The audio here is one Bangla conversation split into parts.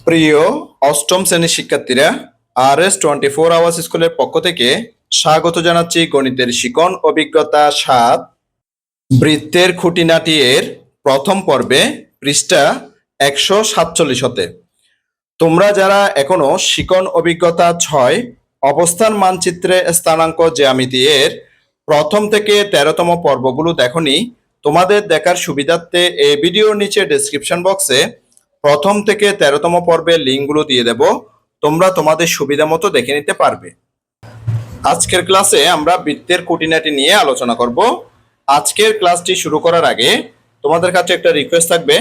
প্রিয় অষ্টম শ্রেণীর শিক্ষার্থীরা, RS 24 আওয়ার্স স্কুলের পক্ষ থেকে স্বাগত জানাচ্ছি গণিতের শিখন অভিজ্ঞতা 7 বৃত্তের খুঁটিনাটি এর প্রথম পর্বে পৃষ্ঠা 147 হতে। তোমরা যারা এখনো শিখন অভিজ্ঞতা 6 অবস্থান মানচিত্রে স্থানাঙ্ক জ্যামিতি এর প্রথম থেকে 13তম পর্বগুলো দেখনি, তোমাদের দেখার সুবিধার্থে এই ভিডিওর নিচে ডেসক্রিপশন বক্সে প্রথম থেকে 13তম পর্বের লিঙ্কগুলো দিয়ে দেব, তোমরা তোমাদের সুবিধা মতো দেখে নিতে পারবে। আজকের ক্লাসে আমরা বৃত্তের খুঁটিনাটি নিয়ে আলোচনা করব। আজকের ক্লাসটি শুরু করার আগে তোমাদের কাছে একটা রিকোয়েস্ট থাকবে,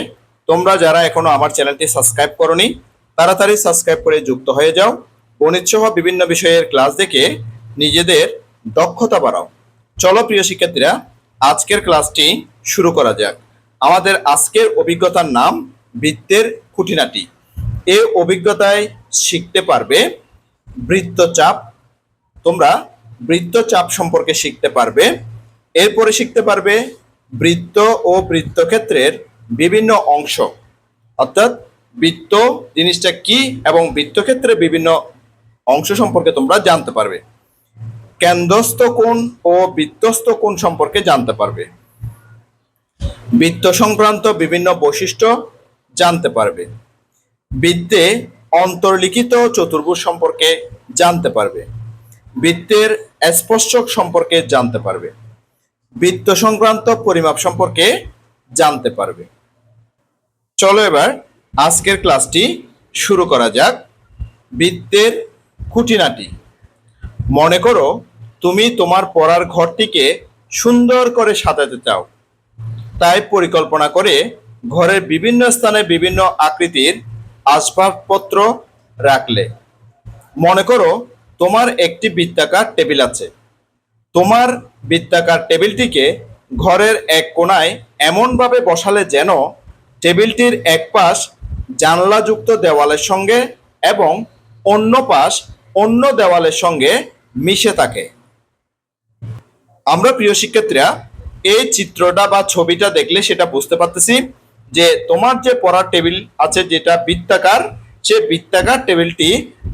তোমরা যারা এখনো আমার চ্যানেলটি সাবস্ক্রাইব করনি তাড়াতাড়ি সাবস্ক্রাইব করে যুক্ত হয়ে যাও। গণিত সহ বিভিন্ন বিষয়ের ক্লাস দেখে নিজেদের দক্ষতা বাড়াও। চলো প্রিয় শিক্ষার্থীরা, আজকের ক্লাসটি শুরু করা যাক। আমাদের আজকের অভিজ্ঞতার নাম বৃত্তের খুঁটিনাটি। এই অভিজ্ঞতায় শিখতে পারবে বৃত্তচাপ, তোমরা বৃত্তচাপ সম্পর্কে শিখতে পারবে। এরপরে শিখতে পারবে বৃত্ত ও বৃত্তক্ষেত্রের বিভিন্ন অংশ, অর্থাৎ বৃত্ত জিনিসটা কি এবং বৃত্তক্ষেত্রের বিভিন্ন অংশ সম্পর্কে তোমরা জানতে পারবে। কেন্দ্রস্থ কোণ ও বৃত্তস্থ কোণ সম্পর্কে জানতে পারবে। বৃত্ত সংক্রান্ত বিভিন্ন বৈশিষ্ট্য জানতে পারবে। বৃত্তে অন্তর্লিখিত চতুর্ভুজ সম্পর্কে জানতে পারবে। বৃত্তের স্পর্শক সম্পর্কে জানতে পারবে। বৃত্ত সংক্রান্ত পরিমাপ সম্পর্কে জানতে পারবে। চলো এবার আজকের ক্লাসটি শুরু করা যাক। বৃত্তের খুঁটিনাটি। মনে করো তুমি তোমার পড়ার ঘরটিকে সুন্দর করে সাজাতে চাও, তাই পরিকল্পনা করে ঘরের বিভিন্ন স্থানে বিভিন্ন আকৃতির আসবাবপত্র রাখলে। মনে করো তোমার একটি বৃত্তাকার টেবিল আছে। তোমার বৃত্তাকার টেবিলটিকে ঘরের এক কোণায় এমনভাবে বসালে যেন টেবিলটির এক পাশ জানলাযুক্ত দেওয়ালের সঙ্গে এবং অন্য পাশ অন্য দেওয়ালের সঙ্গে মিশে থাকে। আমরা প্রিয় শিক্ষার্থীরা এই চিত্রটা বা ছবিটা দেখলে সেটা বুঝতে পারতেছি যে তোমার যে পড়ার টেবিল আছে যেটা বৃত্তাকার, সে বৃত্তাকার টেবিলটি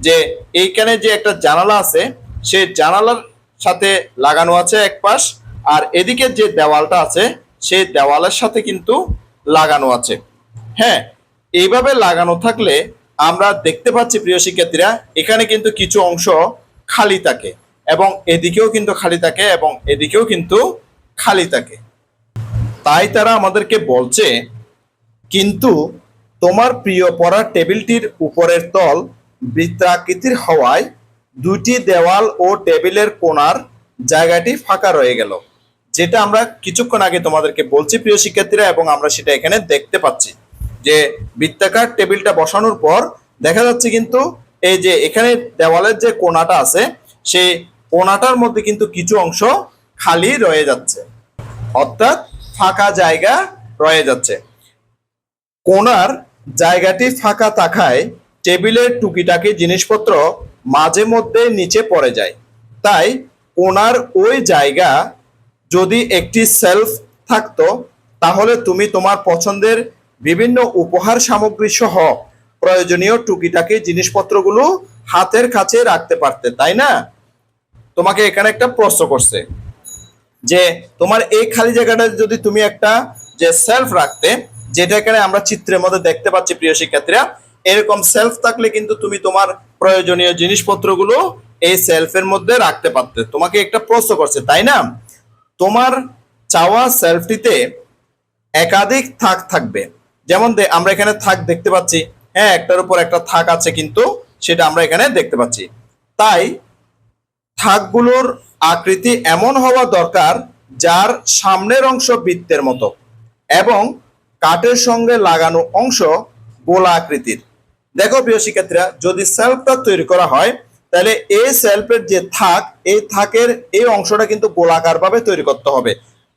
যে এইখানে যে একটা জানালা আছে সেই জানালার সাথে লাগানো আছে এক পাশ, আর এদিকে যে দেওয়ালটা আছে সেই দেওয়ালের সাথে কিন্তু লাগানো আছে। হ্যাঁ, এইভাবে লাগানো থাকলে আমরা দেখতে পাচ্ছি প্রিয় শিক্ষার্থীরা এখানে কিন্তু কিছু অংশ খালি থাকে এবং এদিকেও কিন্তু খালি থাকে এবং এদিকেও কিন্তু খালি থাকে। তাই তারা আমাদেরকে বলছে, কিন্তু তোমার প্রিয় পড়ার টেবিলটির উপরের তল বৃত্তাকৃতির হওয়ায় দুটি দেওয়াল ও টেবিলের কোণার জায়গাটি ফাঁকা রয়ে গেল। যেটা আমরা কিছুক্ষণ আগে তোমাদেরকে বলছি প্রিয় শিক্ষার্থীরা, এবং আমরা সেটা এখানে দেখতে পাচ্ছি যে বৃত্তাকার টেবিলটা বসানোর পর দেখা যাচ্ছে কিন্তু এই যে এখানে দেওয়ালের যে কোণাটা আছে সেই কোণাটার মধ্যে কিন্তু কিছু অংশ খালি রয়ে যাচ্ছে, অর্থাৎ ফাঁকা জায়গা রয়ে যাচ্ছে। কোণার জায়গাটি ফাঁকা থাকায় টেবিলের টুকিটাকি জিনিসপত্র মাঝে মধ্যে নিচে পড়ে যায়। তাই কোণার ওই জায়গা যদি একটি সেলফ থাকতো তাহলে তুমি তোমার পছন্দের বিভিন্ন উপহার সামগ্রী সহ প্রয়োজনীয় টুকিটাকি জিনিসপত্রগুলো হাতের কাছে রাখতে পারতে, তাই না? তোমাকে এখানে একটা প্রশ্ন করছে যে তোমার এই খালি জায়গাটা যদি তুমি একটা যে সেলফ রাখতে, যেটা এখানে আমরা চিত্রের মধ্যে দেখতে পাচ্ছি প্রিয় শিক্ষার্থীরা, এরকম সেলফ থাকলে কিন্তু তুমি তোমার প্রয়োজনীয় জিনিসপত্রগুলো এই সেলফের মধ্যে রাখতে পারতে। তোমাকে একটা প্রশ্ন করছে, তাই না? তোমার চাওয়া সেলফটিতে একাধিক থাক থাকবে, যেমন আমরা এখানে থাক দেখতে পাচ্ছি। হ্যাঁ, একটার উপর একটা থাক আছে কিন্তু সেটা আমরা এখানে দেখতে পাচ্ছি। তাই থাকগুলোর আকৃতি এমন হওয়া দরকার যার সামনের অংশ বৃত্তের মতো এবং কাঠের সঙ্গে লাগানো অংশ গোলা আকৃতির। দেখো প্রিয় শিক্ষার্থীরা, যদি সেলফটা তৈরি করা হয় তাহলে এই সেলফের যে থাক, এই থাকের এই অংশটা কিন্তু গোলাকার ভাবে তৈরি করতে হবে,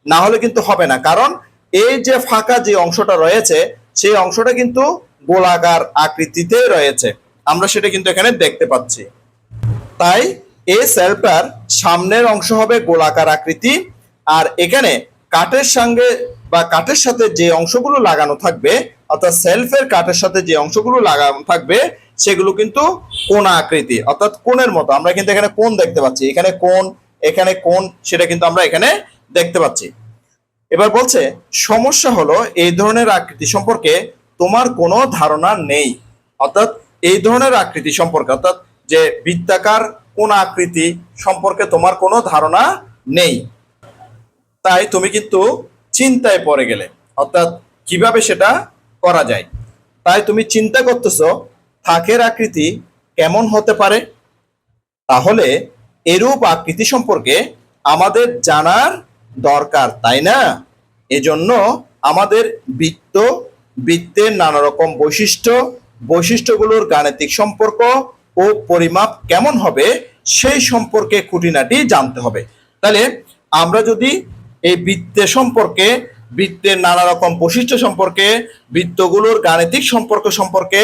না হলে কিন্তু হবে না। কারণ এই যে ফাঁকা যে অংশটা রয়েছে সেই অংশটা কিন্তু গোলাকার আকৃতিতে রয়েছে, আমরা সেটা কিন্তু এখানে দেখতে পাচ্ছি। তাই এই সেলফটার সামনের অংশ হবে গোলাকার আকৃতি, আর এখানে কাঠের সঙ্গে বা কাঠের সাথে যে অংশগুলো লাগানো থাকবে অর্থাৎ সেলফের কাঠের সাথে যে অংশগুলো লাগানো থাকবে সেগুলো কিন্তু কোণা আকৃতি, অর্থাৎ কোণের মতো। আমরা কিন্তু এখানে কোণ দেখতে পাচ্ছি, এখানে কোণ, সেটা কিন্তু আমরা এখানে দেখতে পাচ্ছি। এবার বলছে সমস্যা হলো এই ধরনের আকৃতি সম্পর্কে তোমার কোনো ধারণা নেই। অর্থাৎ এই ধরনের আকৃতি সম্পর্কে, অর্থাৎ যে বৃত্তাকার কোন আকৃতি সম্পর্কে তোমার কোনো ধারণা নেই, তাই তুমি কিন্তু চিন্তায় পড়ে গেলে, অর্থাৎ কিভাবে সেটা করা যায়। তাই তুমি চিন্তা করতেছো থাকের আকৃতি কেমন হতে পারে। তাহলে এরূপ আকৃতি সম্পর্কে আমাদের জানার দরকার, তাই না? এজন্য আমাদের বৃত্তের নানা রকম বৈশিষ্ট্যগুলোর গাণিতিক সম্পর্ক ও পরিমাপ কেমন হবে সেই সম্পর্কে খুঁটিনাটি জানতে হবে। তাহলে আমরা যদি এই বৃত্তের নানা রকম বৈশিষ্ট্য সম্পর্কে, বৃত্তগুলোর গাণিতিক সম্পর্কে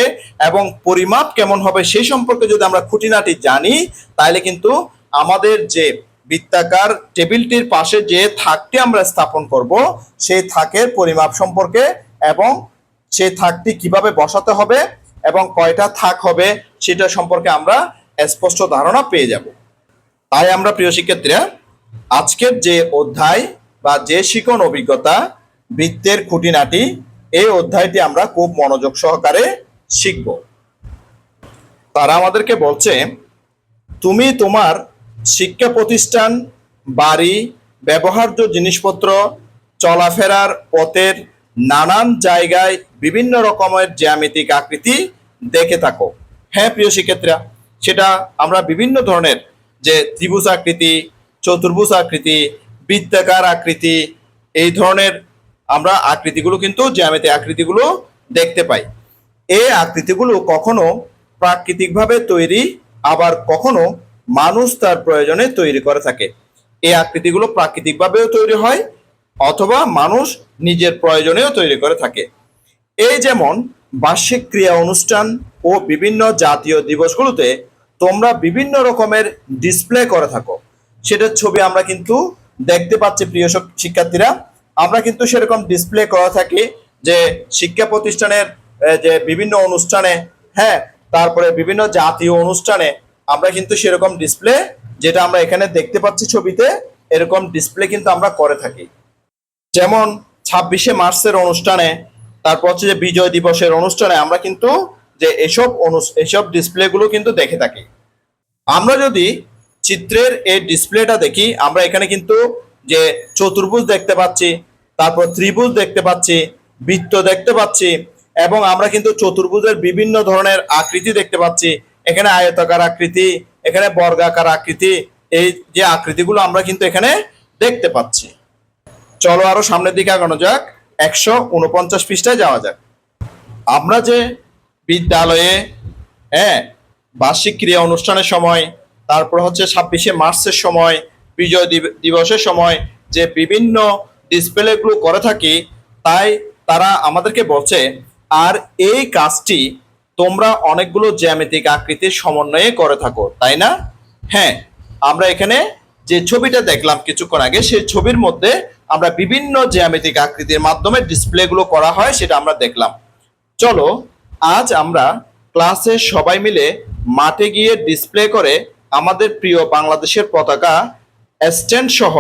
এবং পরিমাপ কেমন হবে সেই সম্পর্কে যদি আমরা খুঁটিনাটি জানি, তাহলে কিন্তু আমাদের যে বৃত্তাকার টেবিলটির পাশে যে থাকটি আমরা স্থাপন করব সেই থাকের পরিমাপ সম্পর্কে এবং সেই থাকটি কিভাবে বসাতে হবে এবং কয়টা থাক হবে সেটা সম্পর্কে আমরা স্পষ্ট ধারণা পেয়ে যাব। তাই আমরা প্রিয় শিক্ষার্থীরা আজকের যে অধ্যায় বা যে শিখন অভিজ্ঞতা বৃত্তের খুঁটিনাটি, এই অধ্যায়টি আমরা খুব মনোযোগ সহকারে শিখব। তারা আমাদেরকে বলছে তুমি তোমার শিক্ষা প্রতিষ্ঠান, বাড়ি, ব্যবহার্য জিনিসপত্র, চলাফেরার পথের নানান জায়গায় বিভিন্ন রকমের জ্যামিতিক আকৃতি দেখে থাকো। হ্যাঁ প্রিয় শিক্ষার্থীরা, সেটা আমরা বিভিন্ন ধরনের যে ত্রিভুজ আকৃতি, চতুর্ভুজ আকৃতি, বৃত্তাকার আকৃতি, এই ধরনের আমরা আকৃতিগুলো কিন্তু জ্যামিতিক আকৃতিগুলো দেখতে পাই। এই আকৃতিগুলো কখনো প্রাকৃতিকভাবে তৈরি, আবার কখনো মানুষ তার প্রয়োজনে তৈরি করে থাকে। এই আকৃতিগুলো প্রাকৃতিকভাবেও তৈরি হয় অথবা মানুষ নিজের প্রয়োজনেও তৈরি করে থাকে। এই যেমন বার্ষিক ক্রিয়া অনুষ্ঠান ও বিভিন্ন জাতীয় দিবসগুলোতে তোমরা বিভিন্ন রকমের ডিসপ্লে করে থাকো, সেটার ছবি আমরা কিন্তু দেখতে পাচ্ছি প্রিয় শিক্ষার্থীরা। আমরা কিন্তু সেরকম ডিসপ্লে করা থাকি যে শিক্ষা প্রতিষ্ঠানের যে বিভিন্ন অনুষ্ঠানে, হ্যাঁ, তারপরে বিভিন্ন জাতীয় অনুষ্ঠানে আমরা কিন্তু সেরকম ডিসপ্লে, যেটা আমরা এখানে দেখতে পাচ্ছি ছবিতে, এরকম ডিসপ্লে কিন্তু আমরা করে থাকি। যেমন 26শে মার্চের অনুষ্ঠানে, তারপর হচ্ছে যে বিজয় দিবসের অনুষ্ঠানে আমরা কিন্তু যে এসব ডিসপ্লেগুলো কিন্তু দেখে থাকি। আমরা যদি চিত্রের এই ডিসপ্লেটা দেখি, আমরা এখানে কিন্তু যে চতুর্ভুজ দেখতে পাচ্ছি, তারপর ত্রিভুজ দেখতে পাচ্ছি, বৃত্ত দেখতে পাচ্ছি, এবং আমরা কিন্তু চতুর্ভুজের বিভিন্ন ধরনের আকৃতি দেখতে পাচ্ছি। এখানে আয়তাকার আকৃতি, এখানে বর্গাকার আকৃতি, এই যে আকৃতিগুলো আমরা কিন্তু এখানে দেখতে পাচ্ছি। চলো আরো সামনের দিকে আগানো যাক, 149 পৃষ্ঠায় যাওয়া যাক। আমরা যে বিদ্যালয়ে, হ্যাঁ, বার্ষিক ক্রিয়া অনুষ্ঠানের সময়, তারপর হচ্ছে 26শে মার্চের সময়, বিজয় দিবসের সময় যে বিভিন্ন ডিসপ্লেগুলো করে থাকি, তাই তারা আমাদেরকে বলছে আর এই কাজটি তোমরা অনেকগুলো জ্যামিতিক আকৃতির সমন্বয়ে করে থাকো, তাই না? হ্যাঁ, আমরা এখানে যে ছবিটা দেখলাম কিছুক্ষণ আগে, সেই ছবির মধ্যে আমরা বিভিন্ন জ্যামিতিক আকৃতির মাধ্যমে ডিসপ্লেগুলো করা হয় সেটা আমরা দেখলাম। চলো আজ আমরা ক্লাসে সবাই মিলে মাঠে গিয়ে ডিসপ্লে করে আমাদের প্রিয় বাংলাদেশের পতাকা স্ট্যান্ড সহ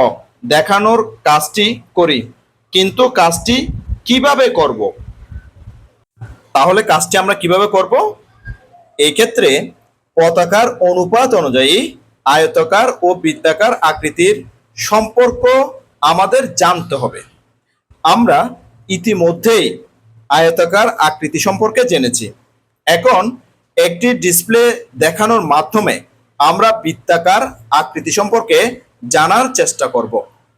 দেখানোর কাজটি করি। কিন্তু কাজটি কিভাবে করব? তাহলে কাজটি আমরা কিভাবে করব? এই ক্ষেত্রে পতাকার অনুপাত অনুযায়ী আয়তাকার ও বৃত্তাকার আকৃতির সম্পর্ক আমাদের জানতে হবে। আমরা ইতিমধ্যেই আয়তাকার আকৃতি সম্পর্কে জেনেছি। এখন একটি ডিসপ্লে দেখানোর মাধ্যমে আমরা বৃত্তাকার আকৃতি সম্পর্কে জানার চেষ্টা করব।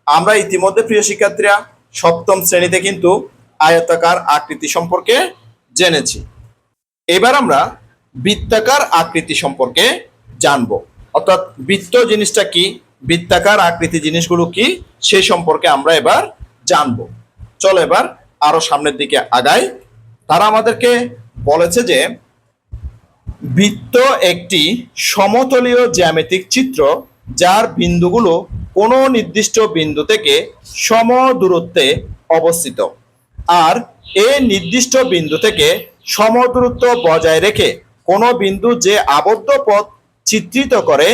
আমরা ইতিমধ্যে প্রিয় শিক্ষার্থীরা 7ম শ্রেণীতে কিন্তু আয়তাকার আকৃতি সম্পর্কে জেনেছি। এবার আমরা বৃত্তাকার আকৃতি সম্পর্কে জানব, অর্থাৎ বৃত্ত জিনিসটা কি, বৃত্তাকার আকৃতি জিনিসগুলো কি, সেই সম্পর্কে আমরা এবার জানব। চলো এবার আরো সামনের দিকে আগাই। তারা আমাদেরকে বলেছে যে বৃত্ত একটি সমতলীয় জ্যামিতিক চিত্র যার বিন্দুগুলো কোনো নির্দিষ্ট বিন্দু থেকে সম দূরত্বে অবস্থিত, আর এই নির্দিষ্ট বিন্দু থেকে সমদূরত্ব বজায় রেখে কোনো বিন্দু যে আবদ্ধ পথ চিত্রিত করে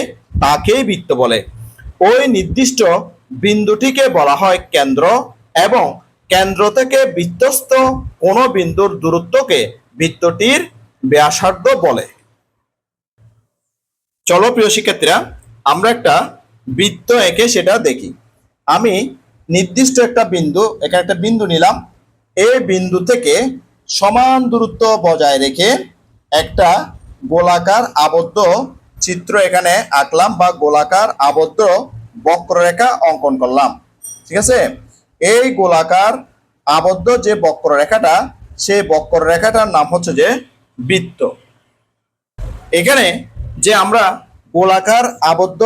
তাকেই বৃত্ত বলে। ওই নির্দিষ্ট বিন্দুটিকে বলা হয় কেন্দ্র এবং কেন্দ্র থেকে বৃত্তস্থ কোনো বিন্দুর দূরত্বকে বৃত্তটির ব্যাসার্ধ বলে। চলো প্রিয় শিক্ষার্থীরা, আমরা একটা বৃত্ত এঁকে সেটা দেখি। আমি নির্দিষ্ট একটা বিন্দু, এখানে একটা বিন্দু নিলাম। এই বিন্দু থেকে সমান দূরত্ব বজায় রেখে একটা গোলাকার আবদ্ধ চিত্র এখানে আঁকলাম বা গোলাকার আবদ্ধ বক্ররেখা অঙ্কন করলাম। ঠিক আছে, এই গোলাকার আবদ্ধ যে বক্ররেখাটা, সেই বক্ররেখাটার নাম হচ্ছে যে বৃত্ত। এখানে যে আমরা গোলাকার আবদ্ধ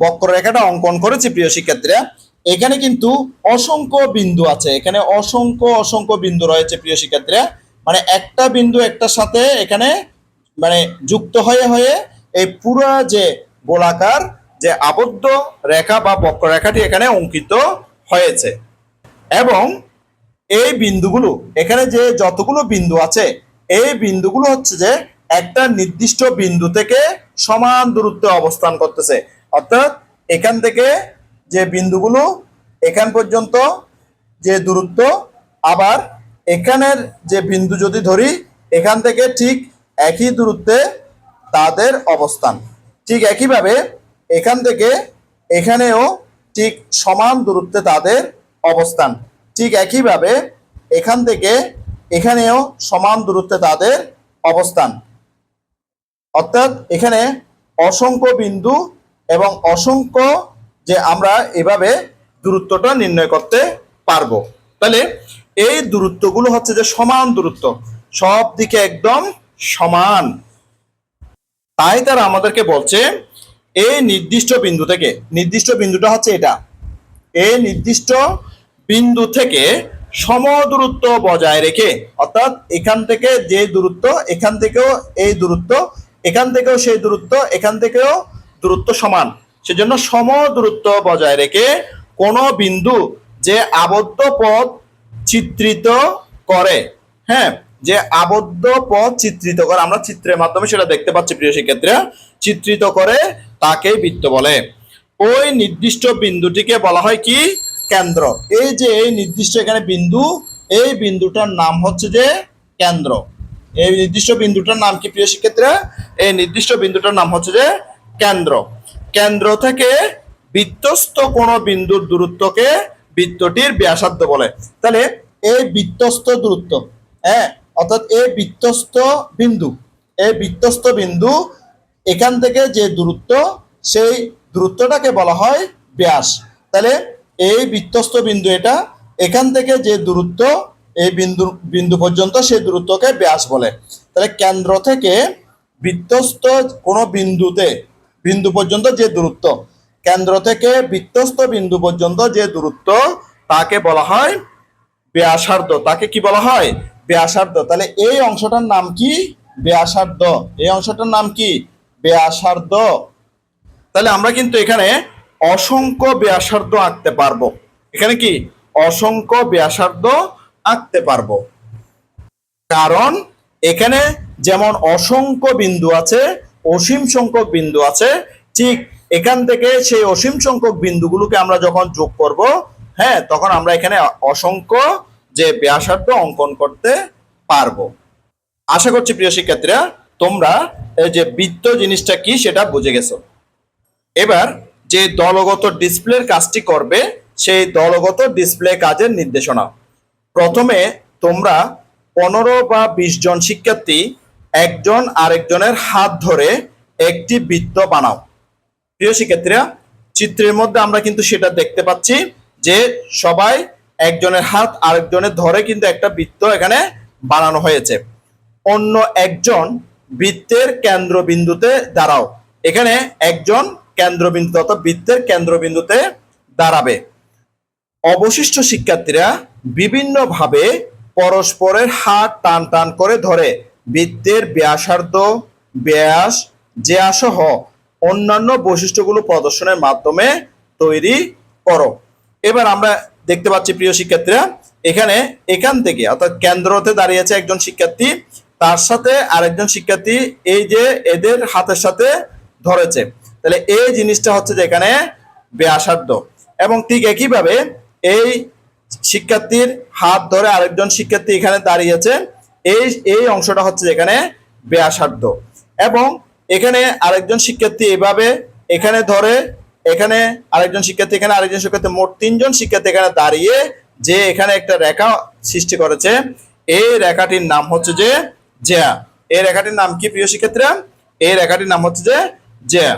বক্ররেখাটা অঙ্কন করেছি প্রিয় শিক্ষার্থীরা, এখানে কিন্তু অসংখ্য বিন্দু আছে, এখানে অসংখ্য বিন্দু রয়েছে প্রিয় শিক্ষার্থীরা। মানে একটা বিন্দু একটার সাথে এখানে মানে যুক্ত হয়ে হয়ে এই পুরো যে গোলাকার যে আবদ্ধ রেখা বা বক্ররেখাটি এখানে অঙ্কিত হয়েছে। এবং এই বিন্দুগুলো, এখানে যে যতগুলো বিন্দু আছে, এই বিন্দুগুলো হচ্ছে যে একটা নির্দিষ্ট বিন্দু থেকে সমান দূরত্বে অবস্থান করতেছে। অর্থাৎ এখান থেকে যে বিন্দুগুলো এখান পর্যন্ত যে দূরত্ব, আবার এখানের যে বিন্দু যদি ধরি, এখান থেকে ঠিক একই দূরত্বে তাদের অবস্থান। ঠিক একইভাবে এখান থেকে এখানেও ঠিক সমান দূরত্বে তাদের অবস্থান। ঠিক একইভাবে এখান থেকে এখানেও সমান দূরত্বে তাদের অবস্থান। অর্থাৎ এখানে অসংখ্য বিন্দু এবং অসংখ্য যে আমরা এভাবে দূরত্বটা নির্ণয় করতে পারবো। তাহলে এই দূরত্বগুলো হচ্ছে যে সমান দূরত্ব, সব দিকে একদম সমান। তাই তারা আমাদেরকে বলছে এই নির্দিষ্ট বিন্দু থেকে, নির্দিষ্ট বিন্দুটা হচ্ছে এটা, এই নির্দিষ্ট বিন্দু থেকে সমদূরত্ব বজায় রেখে, অর্থাৎ এখান থেকে যে দূরত্ব, এখান থেকেও এই দূরত্ব, এখান থেকেও সেই দূরত্ব, এখান থেকেও দূরত্ব সমান, সেজন্য সমদূরত্ব বজায় রেখে কোনো বিন্দু যে আবদ্ধ পথ চিত্রিত করে, হ্যাঁ, যে আবদ্ধ পথ চিত্রিত করে, আমরা চিত্রের মাধ্যমে সেটা দেখতে পাচ্ছি প্রিয় শিক্ষার্থীরা, চিত্রিত করে তাকে বৃত্ত বলে। ওই নির্দিষ্ট বিন্দুটিকে বলা হয় কি? কেন্দ্র। এই যে এই নির্দিষ্ট এখানে বিন্দু, এই বিন্দুটার নাম হচ্ছে যে কেন্দ্র। এই নির্দিষ্ট বিন্দুটার নাম কি প্রিয় শিক্ষার্থীরা? এই নির্দিষ্ট বিন্দুটার নাম হচ্ছে যে কেন্দ্র। কেন্দ্র থেকে বৃত্তস্থ কোন বিন্দুর দূরত্বকে বৃত্তটির ব্যাসার্ধ বলে। তাহলে এই বৃত্তস্থ দূরত্ব, হ্যাঁ, অর্থাৎ এই বৃত্তস্থ বিন্দু, এই বৃত্তস্থ বিন্দু এখান থেকে যে দূরত্ব, সেই দূরত্বটাকে বলা হয় ব্যাস। তাহলে এই বৃত্তস্থ বিন্দু এটা, এখান থেকে যে দূরত্ব এই বিন্দু পর্যন্ত সেই দূরত্বকে ব্যাস বলে। তাহলে কেন্দ্র থেকে বৃত্তস্থ কোন বিন্দু পর্যন্ত যে দূরত্ব, কেন্দ্র থেকে বৃত্তস্থ বিন্দু পর্যন্ত যে দূরত্ব, তাকে বলা হয় ব্যাসার্ধ। তাকে কি বলা হয়? ব্যাসার্ধ। তাহলে এই অংশটার নাম কি? ব্যাসার্ধ। এই অংশটার নাম কি? ব্যাসার্ধ। তাহলে আমরা কিন্তু এখানে অসংখ্য ব্যাসার্ধ আঁকতে পারবো। এখানে কি? অসংখ্য ব্যাসার্ধ আঁকতে পারবো। কারণ এখানে যেমন অসংখ্য বিন্দু আছে, অসীম সংখ্যক বিন্দু আছে, ঠিক এখান থেকে সেই অসীম সংখ্যক বিন্দুগুলোকে আমরা যখন যোগ করব, হ্যাঁ, তখন আমরা এখানে অসংখ্য যে ব্যাসার্ধ অঙ্কন করতে পারবো। আশা করছি প্রিয় শিক্ষার্থীরা তোমরা এই যে বৃত্ত জিনিসটা কি সেটা বুঝে গেছো। এবার যে দলগত ডিসপ্লের কাজটি করবে, সেই দলগত ডিসপ্লে কাজের নির্দেশনা। প্রথমে তোমরা 15 বা 20 জন শিক্ষার্থী একজন আরেকজনের হাত ধরে একটি বৃত্ত বানাও। প্রিয় শিক্ষার্থীরা, চিত্রের মধ্যে আমরা কিন্তু সেটা দেখতে পাচ্ছি যে সবাই একজনের হাত আরেকজনের ধরে কিন্তু একটা বৃত্ত এখানে বানানো হয়েছে। অন্য একজন বৃত্তের কেন্দ্রবিন্দুতে দাঁড়াও। এখানে একজন কেন্দ্রবিন্দু অর্থাৎ বৃত্তের কেন্দ্রবিন্দুতে দাঁড়াবে। অবশিষ্ট শিক্ষার্থীরা বিভিন্নভাবে পরস্পরের হাত টান টান করে ধরে বৃত্তের ব্যাসার্ধ, ব্যাস, জ্যা সহ অন্যান্য বৈশিষ্ট্যগুলো প্রদর্শনের মাধ্যমে তৈরি করো। এবার আমরা দেখতে পাচ্ছি প্রিয় শিক্ষার্থীরা এখানে এখান থেকে অর্থাৎ কেন্দ্রতে দাঁড়িয়েছে একজন শিক্ষার্থী, তার সাথে আরেকজন শিক্ষার্থী এই যে এদের হাতের সাথে ধরেছে, তাহলে এই জিনিসটা হচ্ছে যে এখানে ব্যাসার্ধ। এবং ঠিক একইভাবে এই শিক্ষার্থীর হাত ধরে আরেকজন শিক্ষার্থী এখানে দাঁড়িয়েছে, এই এই অংশটা হচ্ছে এখানে ব্যাসার্ধ। এবং এখানে আরেকজন শিক্ষার্থী এভাবে এখানে ধরে, এখানে আরেকজন শিক্ষার্থী, এখানে আরেকজন শিক্ষার্থী, মোট তিনজন শিক্ষার্থী এখানে দাঁড়িয়ে যে এখানে একটা রেখা সৃষ্টি করেছে, এই রেখাটির নাম হচ্ছে যে জ্যা। এই রেখাটির নাম কি প্রিয় শিক্ষার্থীরা? এই রেখাটির নাম হচ্ছে যে জ্যা।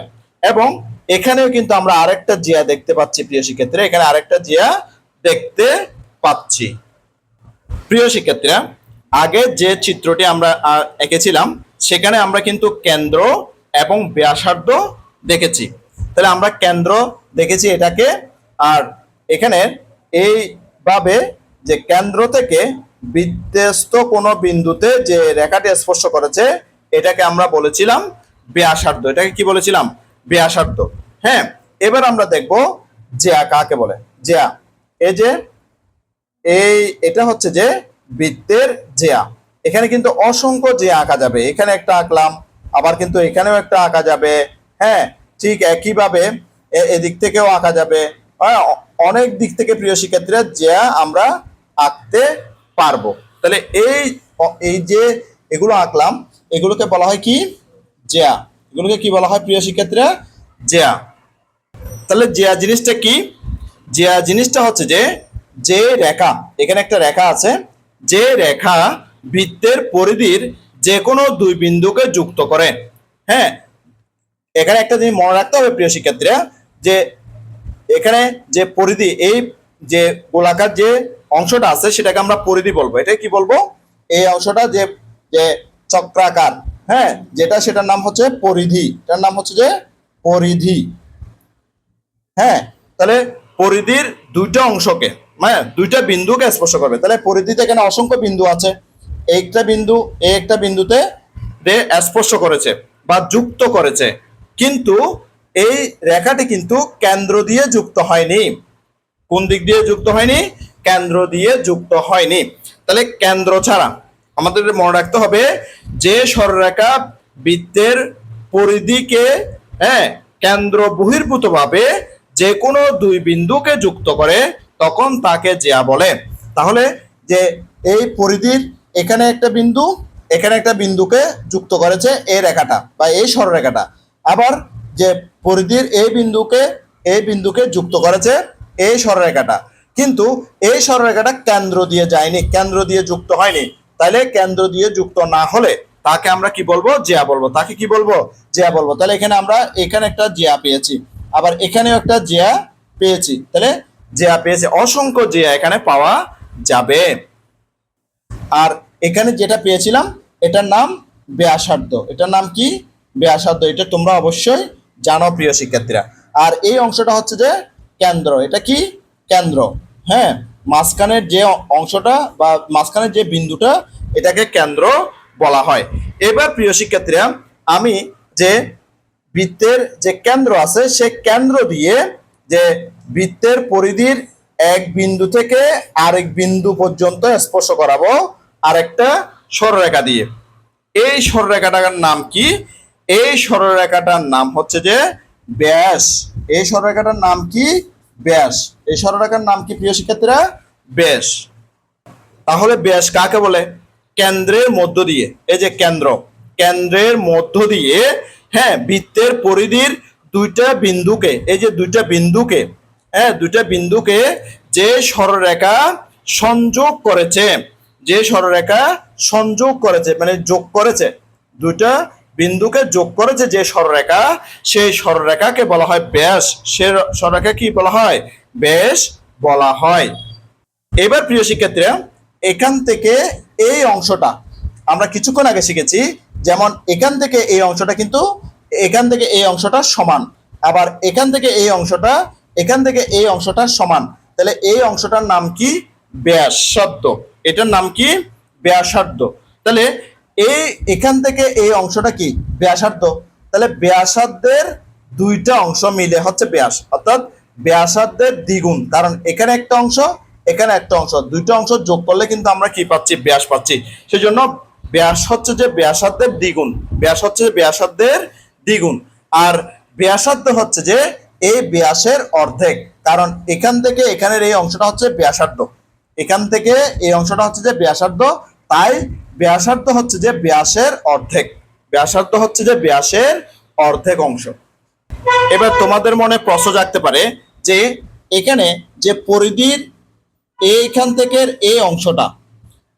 এবং এখানেও কিন্তু আমরা আরেকটা জিয়া দেখতে পাচ্ছি প্রিয় শিক্ষার্থীরা, এখানে আরেকটা জিয়া দেখতে পাচ্ছি। প্রিয় শিক্ষার্থীরা, আগে যে চিত্রটি আমরা এঁকেছিলাম সেখানে আমরা কিন্তু কেন্দ্র এবং ব্যাসার্ধ দেখেছি। তাহলে আমরা কেন্দ্র দেখেছি এটাকে, আর এখানে এইভাবে যে কেন্দ্র থেকে বিধ্বস্ত কোনো বিন্দুতে যে রেখাটি স্পর্শ করেছে এটাকে আমরা বলেছিলাম ব্যাসার্ধ। এটাকে কি বলেছিলাম? ব্যাসার্ধ। হ্যাঁ, এবার আমরা দেখব জ্যা কাকে বলে। জ্যা, এই যে এটা হচ্ছে যে বৃত্তের জ্যা। এখানে কিন্তু অসংখ্য জ্যা আঁকা যাবে, এখানে একটা আঁকলাম, আবার কিন্তু এখানেও একটা আঁকা যাবে। হ্যাঁ, ঠিক একইভাবে এদিক থেকেও আঁকা যাবে। অনেক দিক থেকে প্রিয় শিক্ষার্থীরা জ্যা আমরা আঁকতে পারবো। তাহলে এই যে এগুলো আঁকলাম এগুলোকে বলা হয় কি? জ্যা। এগুলোকে কি বলা হয় প্রিয় শিক্ষার্থীরা? জ্যা। তাহলে জ্যা জিনিসটা কি? জ্যা জিনিসটা হচ্ছে যে রেখা, এখানে একটা রেখা আছে, যে রেখা বৃত্তের পরিধির যে কোনো দুই বিন্দুকে যুক্ত করে। হ্যাঁ, এখানে একটা জিনিস মনে রাখতে হবে প্রিয় শিক্ষার্থীরা, যে এখানে যে পরিধি, এই যে গোলাকার যে অংশটা আছে সেটাকে আমরা পরিধি বলবো। এটা কি বলবো? এই অংশটা যে যে চক্রাকার, হ্যাঁ, যেটা, সেটার নাম হচ্ছে পরিধি। এটার নাম হচ্ছে যে পরিধি। হ্যাঁ, তাহলে পরিধির দুইটা অংশকে, মানে দুইটা বিন্দুকে স্পর্শ করবে। তাহলে পরিধিতে এখানে অসংখ্য বিন্দু আছে, একটা বিন্দু এই একটা বিন্দুতে স্পর্শ করেছে বা যুক্ত করেছে, কিন্তু এই রেখাটি কিন্তু কেন্দ্র দিয়ে যুক্ত হয়নি। কোন দিক দিয়ে যুক্ত হয়নি? কেন্দ্র দিয়ে যুক্ত হয়নি। তাহলে কেন্দ্র ছাড়া আমাদের মনে রাখতে হবে যে সরলরেখা বৃত্তের পরিধিকে, হ্যাঁ, কেন্দ্র বহির্ভূত ভাবে যে কোনো দুই বিন্দুকে যুক্ত করে তখন তাকে জ্যা বলে। তাহলে যে এই পরিধির এখানে একটা বিন্দু, এখানে একটা বিন্দুকে যুক্ত করেছে এই রেখাটা বা এই সরলরেখাটা, আবার যে পরিধির এই বিন্দুকে যুক্ত করেছে এই সরলরেখাটা, কিন্তু এই সরলরেখাটা কেন্দ্র দিয়ে যায়নি, কেন্দ্র দিয়ে যুক্ত হয়নি। তাহলে কেন্দ্র দিয়ে যুক্ত না হলে তাকে আমরা কি বলবো? জ্যা বলবো। তাকে কি বলবো? জ্যা বলবো। তাহলে এখানে আমরা এখানে একটা জ্যা পেয়েছি, আবার এখানেও একটা জ্যা পেয়েছি। তাহলে জ্যা পেয়েছি, অসংখ্য জ্যা এখানে পাওয়া যাবে। আর এখানে যেটা পেয়েছিলাম এটার নাম ব্যাসার্ধ। এটার নাম কি? ব্যাসার্ধ। এটা তোমরা অবশ্যই জানো প্রিয় শিক্ষার্থীরা। আর এই অংশটা হচ্ছে যে কেন্দ্র। এটা কি? কেন্দ্র। হ্যাঁ, মাঝখানের যে অংশটা বা মাঝখানের যে বিন্দুটা এটাকে কেন্দ্র বলা হয়। এবার প্রিয় শিক্ষার্থীরা, আমি যে বৃত্তের যে কেন্দ্র আছে সে কেন্দ্র দিয়ে যে বৃত্তের পরিধির এক বিন্দু থেকে আরেক বিন্দু পর্যন্ত স্পর্শ করাবো আরেকটা সরলরেখা দিয়ে। এই সরলরেখাটার নাম কি? এই সরলরেখাটার নাম হচ্ছে যে ব্যাস। এই সরলরেখাটার নাম কি? ব্যাস। এই সরলরেখার নাম কি প্রিয় শিক্ষার্থীরা? ব্যাস। তাহলে ব্যাস কাকে বলে? কেন্দ্রের মধ্য দিয়ে, এই যে কেন্দ্র, কেন্দ্রের মধ্য দিয়ে, হ্যাঁ, বৃত্তের পরিধির দুইটা বিন্দুকে, এই যে দুইটা বিন্দুকে, হ্যাঁ, দুইটা বিন্দুকে যে সরলরেখা সংযোগ করেছে, যে সরলরেখা সংযোগ করেছে মানে যোগ করেছে, দুইটা বিন্দুকে যোগ করেছে যে সরলরেখা, সেই সরলরেখাকে বলা হয় ব্যাস। সে সরলরেখা কি বলা হয়? ব্যাস বলা হয়। এবার প্রিয় শিক্ষার্থীরা, এখান থেকে এই অংশটা আমরা কিছুক্ষণ আগে শিখেছি, যেমন এখান থেকে এই অংশটা কিন্তু এখান থেকে এই অংশটা সমান, আবার এখান থেকে এই অংশটা সমান। তাহলে এই অংশটার নাম কি? ব্যাসার্ধ। এটার নাম কি? ব্যাসার্ধ। তাহলে এখান থেকে এই অংশটা কি? ব্যাসার্ধ। তাহলে ব্যাসার্ধের দুইটা অংশ মিলে হচ্ছে ব্যাস, অর্থাৎ ব্যাসার্ধের দ্বিগুণ, কারণ এখানে একটা অংশ এখানে একটা অংশ, দুইটা অংশ যোগ করলে কিন্তু আমরা কি পাচ্ছি? ব্যাস পাচ্ছি। সেজন্য ব্যাস হচ্ছে যে ব্যাসার্ধের দ্বিগুণ, ব্যাস হচ্ছে ব্যাসার্ধের দ্বিগুণ, আর ব্যাসার্ধ হচ্ছে যে এই ব্যাসের অর্ধেক। কারণ এখান থেকে এখানের এই অংশটা হচ্ছে ব্যাসার্ধ, এখান থেকে এই অংশটা হচ্ছে যে ব্যাসার্ধ, তাই ব্যাসার্ধ হচ্ছে যে ব্যাসের অর্ধেক, ব্যাসার্ধ হচ্ছে যে ব্যাসের অর্ধেক অংশ। এবার তোমাদের মনে প্রশ্ন জাগতে পারে যে এখানে যে পরিধির এইখান থেকে এই অংশটা,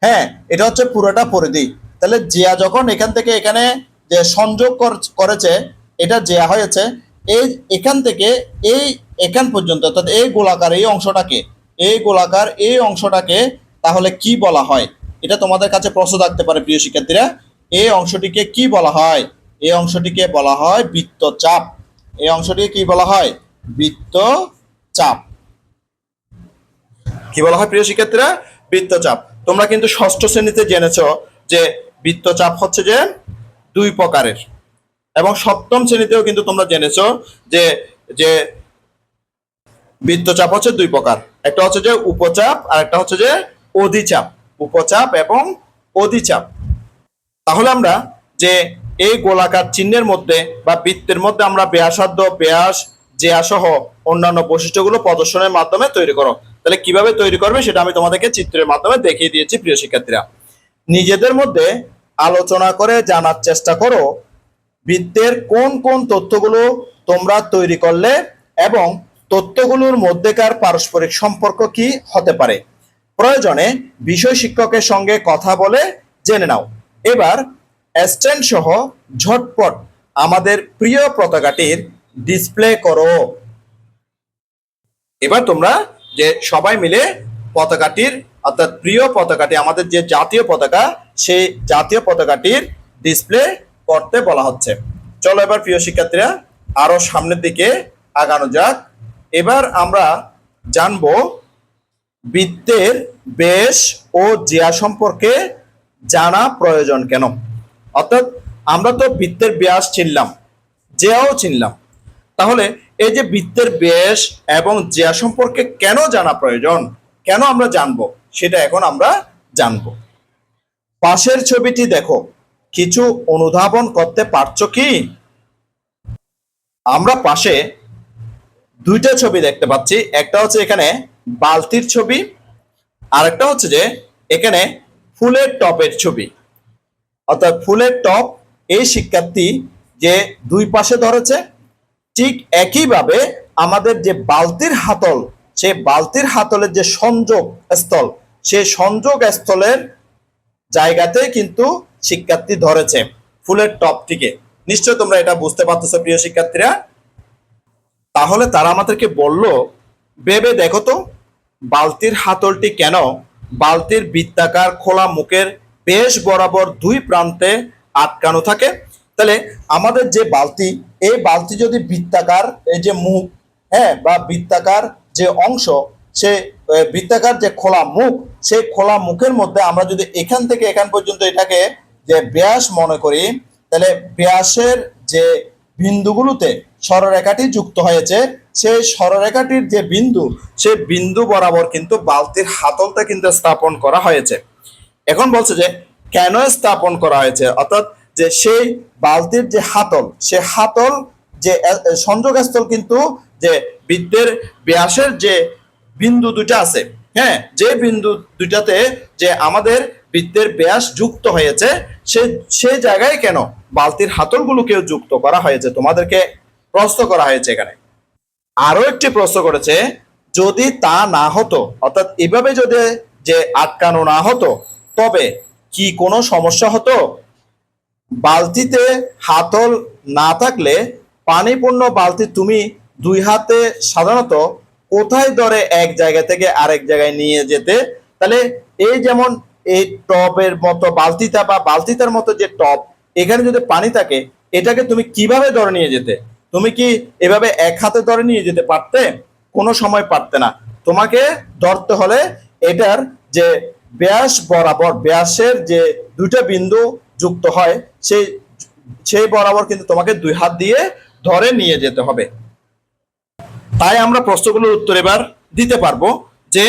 হ্যাঁ এটা হচ্ছে পুরোটা পরিধি, তাহলে জিয়া যখন এখান থেকে এখানে যে সংযোগ করেছে, এটা জিয়া হয়েছে, এই এখান থেকে এই এখান পর্যন্ত, অর্থাৎ এই গোলাকার এই অংশটাকে, এই গোলাকার এই অংশটাকে তাহলে কি বলা হয়? এটা তোমাদের কাছে প্রশ্ন থাকতে পারে প্রিয় শিক্ষার্থীরা। এই অংশটিকে কি বলা হয়? এই অংশটিকে বলা হয় বৃত্তচাপ। এই অংশটিকে কি বলা হয়? বৃত্তচাপ। কি বলা হয় প্রিয় শিক্ষার্থীরা? বৃত্তচাপ। তোমরা কিন্তু ষষ্ঠ শ্রেণীতে জেনেছো যে বৃত্তচাপ হচ্ছে যে দুই প্রকারের, এবং সপ্তম শ্রেণীতেও কিন্তু তোমরা জেনেছো যে যে বৃত্তচাপ হচ্ছে দুই প্রকার, একটা হচ্ছে যে উপচাপ আর একটা হচ্ছে যে অধিচাপ, উপচাপ এবং অধিচাপ। তাহলে আমরা যে এই গোলাকার চিহ্নের মধ্যে বা বৃত্তের মধ্যে আমরা ব্যাসার্ধ, ব্যাস, জ্যা সহ অন্যান্য বৈশিষ্ট্যগুলো প্রদর্শনের মাধ্যমে তৈরি করো। তাহলে কিভাবে তৈরি করবে সেটা আমি তোমাদেরকে চিত্রের মাধ্যমে দেখিয়ে দিয়েছি প্রিয় শিক্ষার্থীরা। নিজেদের মধ্যে আলোচনা করে জানার চেষ্টা করো বৃত্তের কোন কোন তথ্যগুলো তোমরা তৈরি করলে এবং তথ্যগুলোর মধ্যেকার পারস্পরিক সম্পর্ক কি হতে পারে। প্রয়োজনে বিষয় শিক্ষকের সঙ্গে কথা বলে জেনে নাও। এবার স্ট্যান্ড সহ ঝটপট আমাদের প্রিয় পতাকাটির ডিসপ্লে করো। এবার তোমরা যে সবাই মিলে পতাকাটির, অর্থাৎ প্রিয় পতাকাটি, আমাদের যে জাতীয় পতাকা, সেই জাতীয় পতাকাটির ডিসপ্লে করতে বলা হচ্ছে। চলো এবার প্রিয় শিক্ষার্থীরা আরো সামনের দিকে আগানো যাক। এবার আমরা জানবো বৃত্তের ব্যাস ও জ্যা সম্পর্কে জানা প্রয়োজন কেন। অর্থাৎ আমরা তো বৃত্তের ব্যাস চিনলাম, জ্যাও চিনলাম, তাহলে এই যে বৃত্তের ব্যাস এবং জ্যা সম্পর্কে কেন জানা প্রয়োজন, কেন আমরা জানবো, সেটা এখন আমরা জানবো। পাশের ছবিটি দেখো, কিছু অনুধাবন করতে পারছো কি? আমরা পাশে দুইটা ছবি দেখতে পাচ্ছি, একটা হচ্ছে এখানে বালতির ছবি, আর একটা হচ্ছে যে এখানে ফুলের টপের ছবি। অর্থাৎ ফুলের টপ এই শিক্ষার্থী যে দুই পাশে ধরেছে, ঠিক একইভাবে আমাদের যে বালতির হাতল, সেই বালতির হাতলের যে সংযোগ স্থল, সেই সংযোগ স্থলের জায়গাতে কিন্তু শিক্ষার্থী ধরেছে ফুলের টপটিকে। নিশ্চয় তোমরা এটা বুঝতে পারতেছো প্রিয় শিক্ষার্থীরা। তাহলে তারা আমাদেরকে বলল, ভেবে দেখো তো বালতির হাতলটি কেন বালতির বৃত্তাকার খোলা মুখের বেশ বরাবর দুই প্রান্তে আটকানো থাকে। তাহলে আমাদের যে বালতি, এই বালতি যদি বৃত্তাকার, এই যে মুখ, হ্যাঁ, বা বৃত্তাকার যে অংশ, সে বৃত্তাকার যে খোলা মুখ, সেই খোলা মুখের মধ্যে আমরা যদি এখান থেকে এখান পর্যন্ত এটাকে যে ব্যাস মনে করি, তাহলে ব্যাসের যে বিন্দুগুলোতে সরলরেখাটি যুক্ত হয়েছে, সেই সরলরেখাটির যে বিন্দু, সেই বিন্দু বরাবর কিন্তু বালতির হাতলটা কিন্তু স্থাপন করা হয়েছে। এখন বলছে যে কেন স্থাপন করা হয়েছে, অর্থাৎ যে সেই বালতির যে হাতল, সে হাতল যে সংযোগস্থল কিন্তু যে বৃত্তের ব্যাসের যে বিন্দু দুইটা আছে, হ্যাঁ, যে বিন্দু দুইটাতে যে আমাদের বৃত্তের ব্যাস যুক্ত হয়েছে, সেই জায়গায় কেন বালতির হাতলগুলোকেও যুক্ত করা হয়েছে, তোমাদেরকে প্রশ্ন করা হয়েছে এখানে। আরো একটি প্রশ্ন করেছে, যদি তা না হতো, অর্থাৎ এভাবে যদি যে আটকানো না হতো, তবে কি কোনো সমস্যা হতো? বালতিতে হাতল না থাকলে পানিপূর্ণ বালতি তুমি দুই হাতে সাধারণত কোথায় ধরে এক জায়গা থেকে আরেক জায়গায় নিয়ে যেতে? তাহলে এই যেমন এই টবের মতো বালতিটা বা বালতিটার মতো যে টব, এখানে যদি পানি থাকে, এটাকে তুমি কিভাবে ধরে নিয়ে যেতে? তুমি কি এভাবে এক হাতে ধরে নিয়ে যেতে পারতে? কোনো সময় পারতে না। তোমাকে ধরতে হলে এটার যে ব্যাস বরাবর, ব্যাসের যে দুইটা বিন্দু যুক্ত হয়, সেই বরাবর কিন্তু তোমাকে দুই হাত দিয়ে ধরে নিয়ে যেতে হবে। তাই আমরা প্রশ্নগুলোর উত্তর এবার দিতে পারবো যে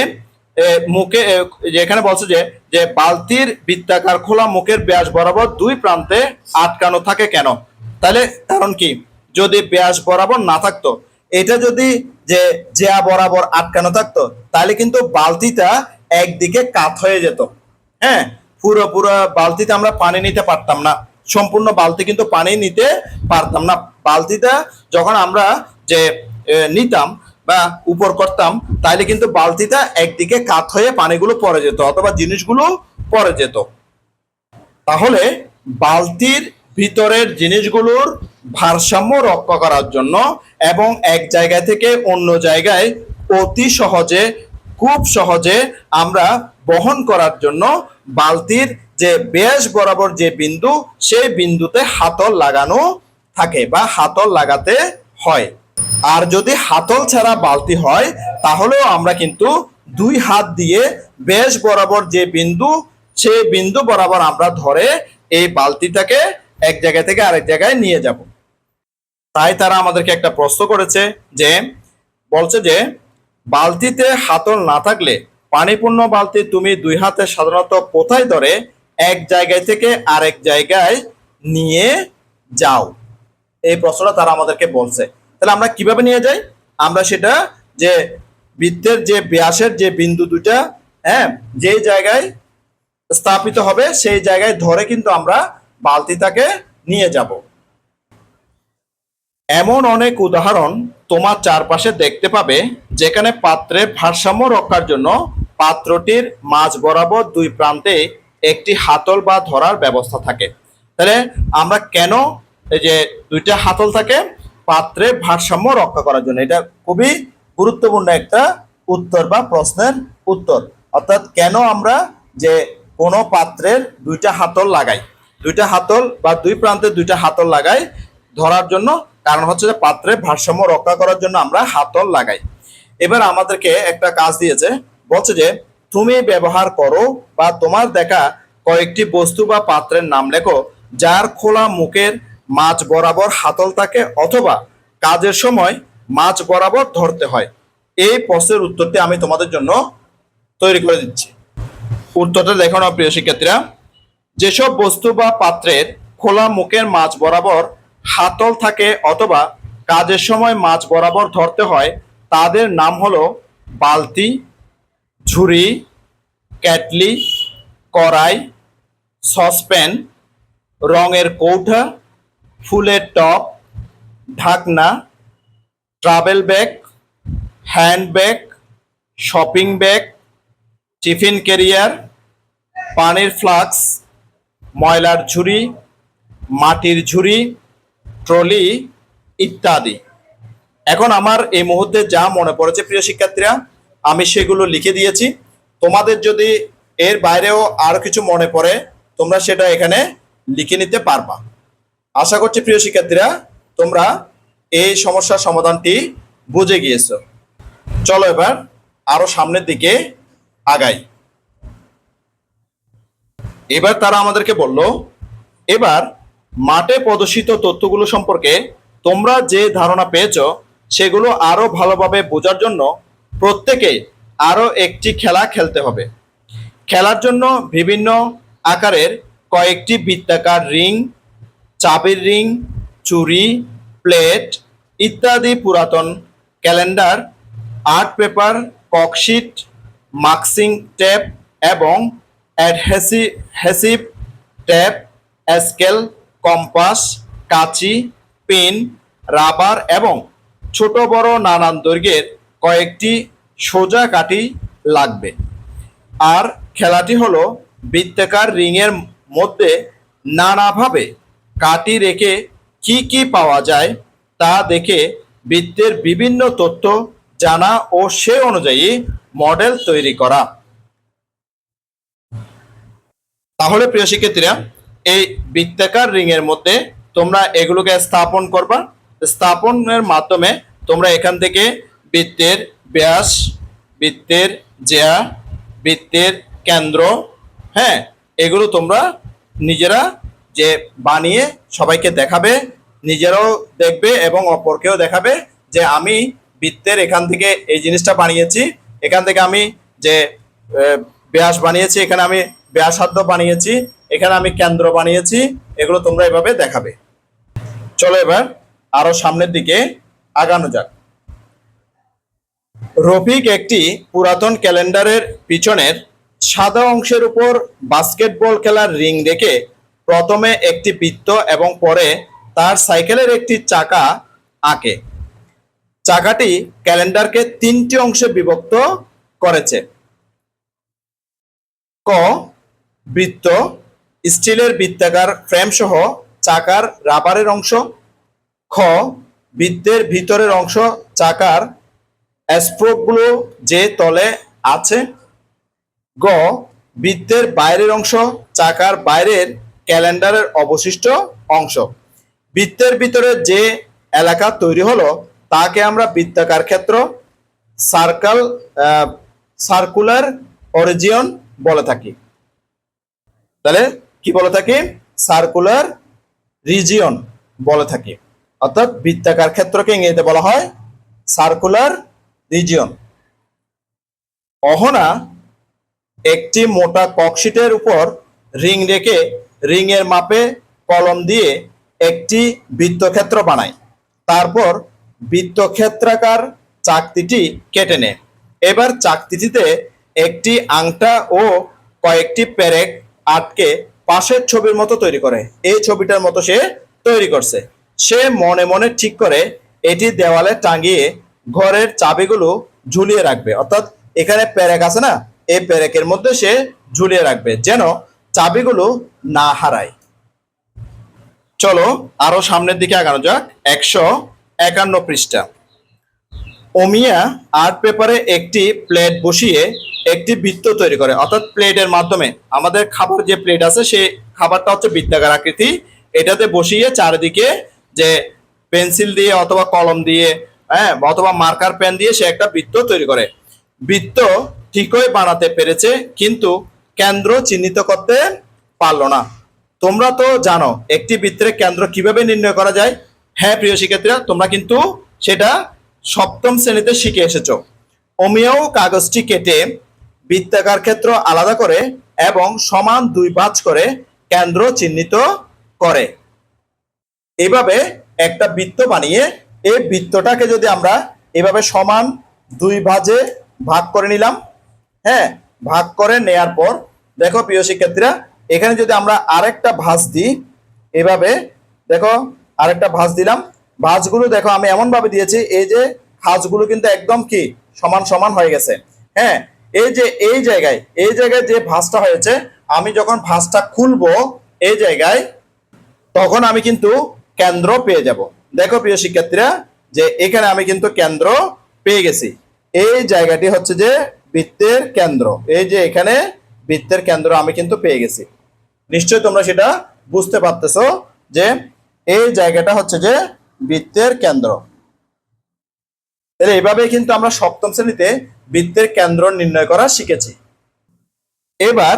মুখে যেখানে বলছে যে যে বালতির বৃত্তাকার খোলা মুখের ব্যাস বরাবর দুই প্রান্তে আটকানো থাকে কেন? তাহলে কারণ কি? যদি ব্যাস বরাবর না থাকতো, এটা যদি যে জ্যা বরাবর আটকানো থাকতো, তাহলে কিন্তু বালতিটা একদিকে কাত হয়ে যেত। হ্যাঁ, পুরো পুরো বালতিতে আমরা পানি নিতে পারতাম না, সম্পূর্ণ বালতি কিন্তু পানি নিতে পারতাম না। বালতিটা যখন আমরা যে নিতাম বা উপর করতাম, তাহলে কিন্তু বালতিটা একদিকে কাত হয়ে পানিগুলো পড়ে যেত অথবা জিনিসগুলো পড়ে যেত। তাহলে বালতির ভিতরের জিনিসগুলোর ভারসাম্য রক্ষা করার জন্য এবং এক জায়গা থেকে অন্য জায়গায় অতি সহজে, খুব সহজে আমরা বহন করার জন্য বালতির যে ব্যাস বরাবর যে বিন্দু, সেই বিন্দুতে হাতল লাগানো থাকে বা হাতল লাগাতে হয়। আর যদি হাতল ছাড়া বালতি হয়, তাহলেও আমরা কিন্তু দুই হাত দিয়ে ব্যাস বরাবর যে বিন্দু, সেই বিন্দু বরাবর আমরা ধরে এই বালতিটাকে এক জায়গা থেকে আরেক জায়গায় নিয়ে যাব। তাই তারা আমাদেরকে একটা প্রশ্ন করেছে, যে বলছে যে বালতিতে হাতল না থাকলে পানিপূর্ণ বালতি তুমি দুই হাতে সাধারণত কোথায় ধরে এক জায়গায় থেকে আরেক জায়গায় নিয়ে যাও? এই প্রশ্নটা তারা আমাদেরকে বলছে। তাহলে আমরা কিভাবে নিয়ে যাই? আমরা সেটা যে বৃত্তের যে ব্যাসের যে বিন্দু দুটা, হ্যাঁ, যে জায়গায় স্থাপিত হবে সেই জায়গায় ধরে কিন্তু আমরা বালতিটাকে নিয়ে যাব। এমন অনেক উদাহরণ তোমার চারপাশে দেখতে পাবে যেখানে পাত্রে ভারসাম্য রক্ষার জন্য পাত্রটির মাঝ বরাবর দুই প্রান্তে একটি হাতল বা ধরার ব্যবস্থা থাকে। তাহলে আমরা কেন এই যে দুইটা হাতল থাকে? পাত্রে ভারসাম্য রক্ষা করার জন্য। এটা খুবই গুরুত্বপূর্ণ একটা উত্তর বা প্রশ্নের উত্তর। অর্থাৎ কেন আমরা যে কোনো পাত্রের দুইটা হাতল লাগাই, দুইটা হাতল বা দুই প্রান্তে দুইটা হাতল লাগাই ধরার জন্য, কারণ হচ্ছে যে পাত্রে ভারসাম্য রক্ষা করার জন্য আমরা হাতল লাগাই। এবার আমাদেরকে একটা কাজ দিয়েছে, বলছে যে তুমি ব্যবহার করো বা তোমার দেখা কয়েকটি বস্তু বা পাত্রের নাম লেখো যার খোলা মুখের মাঝ বরাবর হাতল থাকে অথবা কাজের সময় মাঝ বরাবর ধরতে হয়। এই প্রশ্নের উত্তরটি আমি তোমাদের জন্য তৈরি করে দিচ্ছি। উত্তরটা দেখো না প্রিয় শিক্ষার্থীরা। যেসব বস্তু বা পাত্রের খোলা মুখের মাঝ বরাবর হাতল থাকে অথবা কাজের সময় মাঝ বরাবর ধরতে হয় তাদের নাম হলো বালতি, ঝুড়ি, কেটলি, কড়াই, সসপ্যান, রঙের কৌটা, ফুলের টব, ঢাকনা, travel bag, hand bag, shopping bag, tiffin carrier, পানির ফ্লাক্স, ময়লার ঝুড়ি, মাটির ঝুড়ি, ট্রলি ইত্যাদি। এখন আমার এই মুহূর্তে যা মনে পড়েছে প্রিয় শিক্ষার্থীরা, আমি সেগুলো লিখে দিয়েছি। তোমাদের যদি এর বাইরেও আরো কিছু মনে পড়ে, তোমরা সেটা এখানে লিখে নিতে পারবা। আশা করছি প্রিয় শিক্ষার্থীরা তোমরা এই সমস্যার সমাধানটি বুঝে গিয়েছো। চলো এবার আরো সামনের দিকে আগাই। এবার তারা আমাদেরকে বলল, এবার মাঠে প্রদর্শিত তথ্যগুলো সম্পর্কে তোমরা যে ধারণা পেয়েছো সেগুলো আরো ভালোভাবে বোঝার জন্য প্রত্যেকে আরো একটি খেলা খেলতে হবে। খেলার জন্য বিভিন্ন আকারের কয়েকটি বৃত্তাকার রিং, চাবির রিং, চুড়ি, প্লেট ইত্যাদি, পুরাতন calendar, art paper, cork sheet, masking tape এবং অ্যাডহেসিভ টেপ, স্কেল, কম্পাস, কাঁচি, পেন, রাবার এবং ছোট বড় নানান দৈর্ঘ্যের কয়েকটি সোজা কাঠি লাগবে। আর খেলাটি হলো বৃত্তাকার রিংয়ের মধ্যে নানাভাবে কাঠি রেখে কি কি পাওয়া যায় তা দেখে বৃত্তের বিভিন্ন তথ্য জানা ও সে অনুযায়ী মডেল তৈরি করা। তাহলে প্রিয় শিক্ষার্থীরা, এই বৃত্তাকার রিং এর মধ্যে তোমরা এগুলোকে স্থাপন করবা। স্থাপনের মাধ্যমে তোমরা এখান থেকে বৃত্তের ব্যাস, বৃত্তের জ্যা, বৃত্তের কেন্দ্র, হ্যাঁ, এগুলো তোমরা নিজেরা যে বানিয়ে সবাইকে দেখাবে, নিজেরাও দেখবে এবং অপরকেও দেখাবে যে আমি বৃত্তের এখান থেকে এই জিনিসটা বানিয়েছি, এখান থেকে আমি যে ব্যাস বানিয়েছি, এখানে আমি ব্যাসার্ধ বানিয়েছি, এখানে আমি কেন্দ্র বানিয়েছি। এগুলো তোমরা এভাবে দেখাবে। চলো এবার আরো সামনের দিকে আগানো যাক। রফিক একটি পুরাতন ক্যালেন্ডারের পিছনের সাদা অংশের উপর বাস্কেটবল খেলার রিং রেখে প্রথমে একটি বৃত্ত এবং পরে তার সাইকেলের একটি চাকা আঁকে। চাকাটি ক্যালেন্ডারকে 3টি অংশে বিভক্ত করেছে। ক, বৃত্ত, স্টিলের বৃত্তাকার ফ্রেম সহ চাকার রাবারের অংশ। খ, বৃত্তের ভিতরের অংশ চাকার স্প্রোকগুলো যে তলে আছে। গ, বৃত্তের বাইরের অংশ চাকার বাইরের ক্যালেন্ডারের অবশিষ্ট অংশ। বৃত্তের ভিতরে যে এলাকা তৈরি হলো তাকে আমরা বৃত্তাকার ক্ষেত্র, সার্কেল, সার্কুলার অরিজিয়ন বলে থাকি। তাহলে কি বলে থাকি? সার্কুলার রিজিয়ন বলে থাকি। অর্থাৎ বৃত্তাকার ক্ষেত্রকে ইংরেজিতে বলা হয় সার্কুলার রিজিয়ন। অহনা একটি মোটা ককশিটের উপর রিং রেখে রিং এর মাপে কলম দিয়ে একটি বৃত্তক্ষেত্র বানায়। তারপর বৃত্তক্ষেত্রাকার চাকতিটি কেটে নেয়। এবার চাকতিটিতে একটি আংটা ও কয়েকটি পেরেক আটকে পাশের ছবির মতো তৈরি করে। এই ছবিটার মতো সে তৈরি করছে। সে মনে মনে ঠিক করে এটি দেওয়ালে টাঙিয়ে ঘরের চাবিগুলো ঝুলিয়ে রাখবে। অর্থাৎ এখানে পেরেক আছে না, এই পেরেকের মধ্যে সে ঝুলিয়ে রাখবে যেন চাবিগুলো না হারায়। চলো আরো সামনের দিকে আগানো যাক। 151 পৃষ্ঠা। অমিয়া আর্ট পেপারে একটি প্লেট বসিয়ে একটি বৃত্ত তৈরি করে। অর্থাৎ প্লেটের মাধ্যমে আমাদের খাবার যে প্লেট আছে সেই খাবারটা হচ্ছে বৃত্তাকার আকৃতি। এটাতে বসিয়ে চারিদিকে যে পেন্সিল দিয়ে অথবা কলম দিয়ে, হ্যাঁ, অথবা মার্কার পেন দিয়ে সে একটা বৃত্ত তৈরি করে। বৃত্ত ঠিকই বানাতে পেরেছে কিন্তু কেন্দ্র চিহ্নিত করতে পারলো না। তোমরা তো জানো একটি বৃত্তের কেন্দ্র কিভাবে নির্ণয় করা যায়। হ্যাঁ প্রিয় শিক্ষার্থীরা, তোমরা কিন্তু সেটা সপ্তম শ্রেণীতে শিখে এসেছো। অমিয়াও কাগজটি কেটে বৃত্তাকার ক্ষেত্র আলাদা করে এবং সমান 2 ভাঁজ করে কেন্দ্র চিহ্নিত করে। এইভাবে একটা বৃত্ত বানিয়ে এই বৃত্তটাকে যদি আমরা এভাবে সমান 2 ভাঁজে ভাগ করে নিলাম, হ্যাঁ, ভাগ করে নেয়ার পর দেখো প্রিয় শিক্ষার্থীরা, এখানে যদি আমরা আরেকটা ভাঁজ দিই, এভাবে দেখো আরেকটা ভাঁজ দিলাম। ভাঁজগুলো দেখো আমি এমন ভাবে দিয়েছি, এই যে ভাঁজগুলো কিন্তু একদম কি সমান সমান হয়ে গেছে। হ্যাঁ, এই যে এই জায়গায় যে ভাঁজটা হয়েছে, আমি যখন ভাঁজটা খুলবো এই জায়গায়, তখন আমি কিন্তু কেন্দ্র পেয়ে যাব। দেখো প্রিয় শিক্ষার্থীরা, যে এখানে আমি কিন্তু কেন্দ্র পেয়ে গেছি। এই জায়গাটি হচ্ছে যে বৃত্তের কেন্দ্র। এই যে এখানে বৃত্তের কেন্দ্র আমি কিন্তু পেয়ে গেছি। নিশ্চয়ই তোমরা সেটা বুঝতে পারতেছো যে এই জায়গাটা হচ্ছে যে বৃত্তের কেন্দ্র। তাহলে এইভাবে কিন্তু আমরা সপ্তম শ্রেণীতে বৃত্তের কেন্দ্র নির্ণয় করা শিখেছি। এবার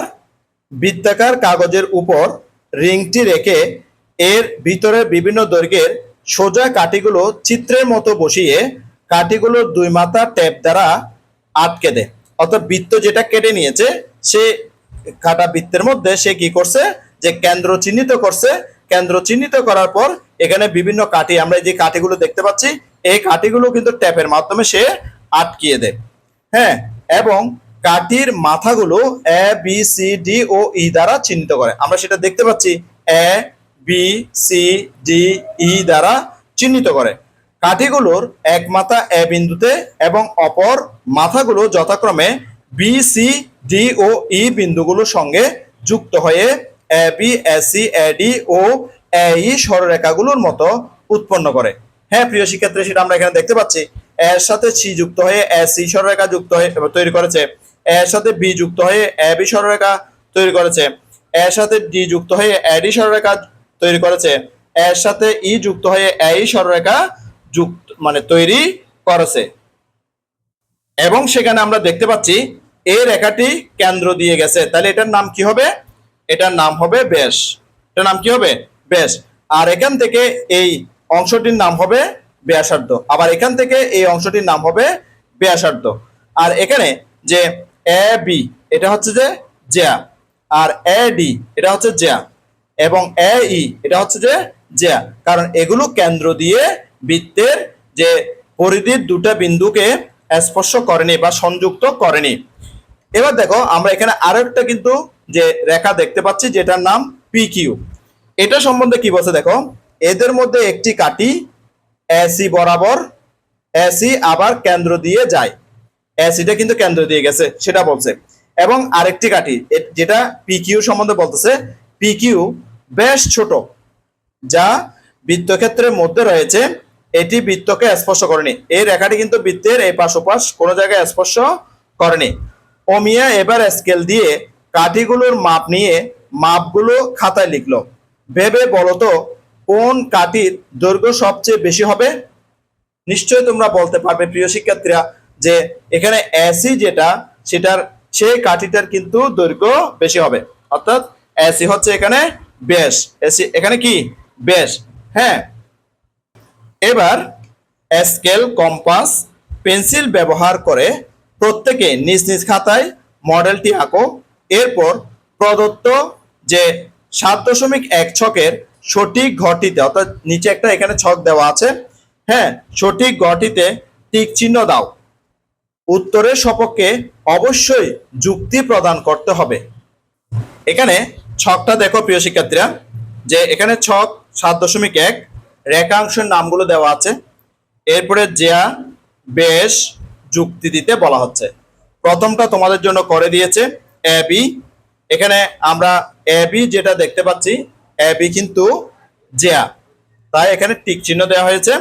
বৃত্তাকার কাগজের উপর রিংটি রেখে এর ভিতরে বিভিন্ন দৈর্ঘ্যের সোজা কাঠিগুলো চিত্রের মতো বসিয়ে কাঠিগুলোর 2 মাথা টেপ দ্বারা আটকে দেয়। অর্থাৎ বৃত্ত যেটা কেটে নিয়েছে সে কাটা বৃত্তের মধ্যে সে কি করছে, যে কেন্দ্র চিহ্নিত করছে। কেন্দ্র চিহ্নিত করার পর এখানে বিভিন্ন কাঠি, আমরা যে কাঠিগুলো দেখতে পাচ্ছি এই কাঠিগুলো কিন্তু ট্যাপের মাধ্যমে সে আটকিয়ে দেয়। হ্যাঁ, এবং কাঠির মাথাগুলো এ বি সি ডি ও ই দ্বারা চিহ্নিত করে। আমরা সেটা দেখতে পাচ্ছি, A B C D E দ্বারা চিহ্নিত করে। কাঠিগুলোর এক মাথা এ বিন্দুতে এবং অপর মাথাগুলো যথাক্রমে বি সি ডি ও ই বিন্দুগুলোর সঙ্গে যুক্ত হয়ে A B A C A D ও এ ই সরলরেখাগুলোর মতো উৎপন্ন করে। হ্যাঁ প্রিয় শিক্ষার্থী, সেটা আমরা এখানে দেখতে পাচ্ছি। এর সাথে সি যুক্ত হয়ে এ সি সরলরেখা যুক্ত হয়ে তৈরি করেছে। এর সাথে বি যুক্ত হয়ে এ বি সরলরেখা তৈরি করেছে। এর সাথে ডি যুক্ত হয়ে এ ডি সরলরেখা তৈরি করেছে। এর সাথে ই যুক্ত হয়ে এ ই সরলরেখা যুক্ত তৈরি করেছে। এবং সেখানে আমরা দেখতে পাচ্ছি এই রেখাটি কেন্দ্র দিয়ে গেছে। তাহলে এটার নাম কি হবে? এটার নাম হবে ব্যাস। এটার নাম কি হবে? ব্যাস। আর এখান থেকে এই অংশটির নাম হবে ব্যাসার্ধ। আবার এখান থেকে এই অংশটির নাম হবে ব্যাসার্ধ। আর এখানে যে এ বি এটা হচ্ছে যে জ্যা, আর এ ডি এটা হচ্ছে জ্যা, এবং এ ই এটা হচ্ছে যে জ্যা, কারণ এগুলো কেন্দ্র দিয়ে বৃত্তের যে পরিধির দুটা বিন্দুকে স্পর্শ করেনি বা সংযুক্ত করেনি। এবার দেখো আমরা এখানে আরো একটা কিন্তু যে রেখা দেখতে পাচ্ছি যেটার নাম পি কিউ। এটা সম্বন্ধে কি বলছে দেখো, এদের মধ্যে একটি কাঠি এসি বরাবর, এসি আবার কেন্দ্র দিয়ে যায়, এসিটা কিন্তু কেন্দ্র দিয়ে গেছে সেটা বলছে, এবং আরেকটি কাঠি যেটা পি কিউ সম্বন্ধে বলতেছে, পি কিউ বেশ ছোট, যা বৃত্তক্ষেত্রের মধ্যে রয়েছে, এটি বৃত্তকে স্পর্শ করেনি। এই রেখাটি কিন্তু বৃত্তের এই পাশ ওপাশ কোনো জায়গায় স্পর্শ করেনি। অমিয়া এবার স্কেল দিয়ে কাঠিগুলোর মাপ নিয়ে মাপগুলো খাতায় লিখলো। ভেবে বলো তো কোন কাঠির দৈর্ঘ্য সবচেয়ে বেশি হবে? নিশ্চয়ই তোমরা বলতে পারবে প্রিয় শিক্ষার্থীরা যে এখানে এসি যেটা সেটার সেই কাঠিটার কিন্তু দৈর্ঘ্য বেশি হবে, অর্থাৎ এসি হচ্ছে এখানে ব্যাস, এসি এখানে কি ব্যাস। হ্যাঁ, এবার স্কেল, কম্পাস, পেন্সিল ব্যবহার করে প্রত্যেকে নিজ নিজ খাতায় মডেলটি আঁকো। এরপর প্রদত্ত যে 7.1 ছকের সঠিক ঘরটিতে, অর্থাৎ নিচে একটা এখানে ছক দেওয়া আছে, হ্যাঁ, সঠিক ঘরটিতে টিক চিহ্ন দাও। উত্তরের সপক্ষে অবশ্যই যুক্তি প্রদান করতে হবে। এখানে ছকটা দেখো প্রিয় শিক্ষার্থীরা, যে এখানে ছক 7.1 রেখাংশের নামগুলো দেওয়া আছে, এরপরে জ্যা, বেশ, যুক্তি দিতে বলা হচ্ছে। প্রথমটা তোমাদের জন্য করে দিয়েছে এ বি। এখানে আমরা এ বি যেটা দেখতে পাচ্ছি, এ বি কিন্তু জ্যা, তাই এখানে টিক চিহ্ন দেওয়া হয়েছে।